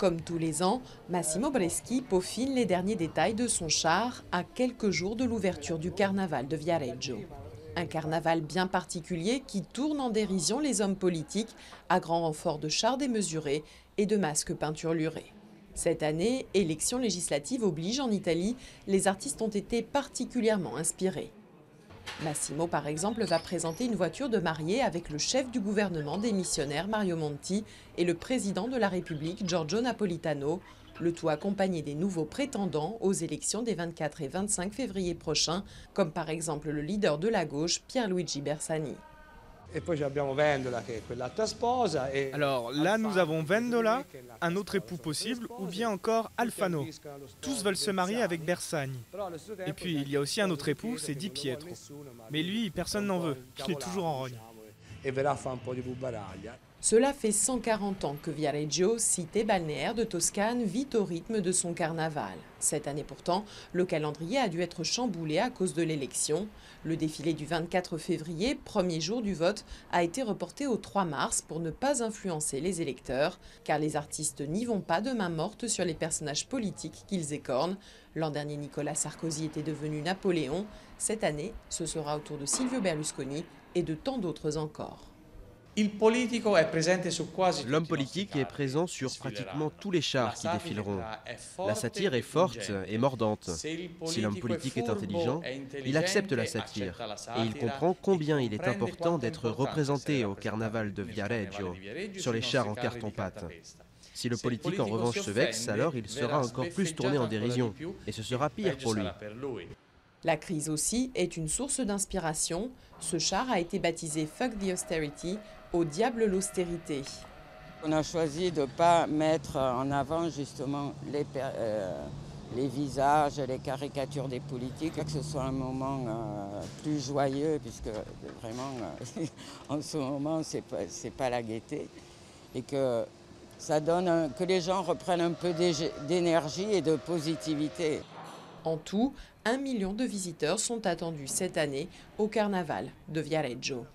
Comme tous les ans, Massimo Breschi peaufine les derniers détails de son char à quelques jours de l'ouverture du carnaval de Viareggio. Un carnaval bien particulier qui tourne en dérision les hommes politiques à grand renfort de chars démesurés et de masques peinturlurés. Cette année, élection législative oblige en Italie, les artistes ont été particulièrement inspirés. Massimo, par exemple, va présenter une voiture de mariée avec le chef du gouvernement démissionnaire Mario Monti et le président de la République Giorgio Napolitano, le tout accompagné des nouveaux prétendants aux élections des 24 et 25 février prochains, comme par exemple le leader de la gauche Pierluigi Bersani. Alors là, nous avons Vendola, un autre époux possible, ou bien encore Alfano. Tous veulent se marier avec Bersani. Et puis, il y a aussi un autre époux, c'est Di Pietro. Mais lui, personne n'en veut, il est toujours en rogne. Cela fait 140 ans que Viareggio, cité balnéaire de Toscane, vit au rythme de son carnaval. Cette année pourtant, le calendrier a dû être chamboulé à cause de l'élection. Le défilé du 24 février, premier jour du vote, a été reporté au 3 mars pour ne pas influencer les électeurs, car les artistes n'y vont pas de main morte sur les personnages politiques qu'ils écornent. L'an dernier, Nicolas Sarkozy était devenu Napoléon. Cette année, ce sera au tour de Silvio Berlusconi et de tant d'autres encore. L'homme politique est présent sur pratiquement tous les chars qui défileront. La satire est forte et mordante. Si l'homme politique est intelligent, il accepte la satire et il comprend combien il est important d'être représenté au carnaval de Viareggio, sur les chars en carton-pâte. Si le politique en revanche se vexe, alors il sera encore plus tourné en dérision et ce sera pire pour lui. La crise aussi est une source d'inspiration. Ce char a été baptisé Fuck the Austerity, au diable l'austérité. On a choisi de ne pas mettre en avant justement les visages, les caricatures des politiques, que ce soit un moment plus joyeux, puisque vraiment en ce moment c'est pas la gaieté, et que ça donne que les gens reprennent un peu d'énergie et de positivité. En tout, 1 million de visiteurs sont attendus cette année au carnaval de Viareggio.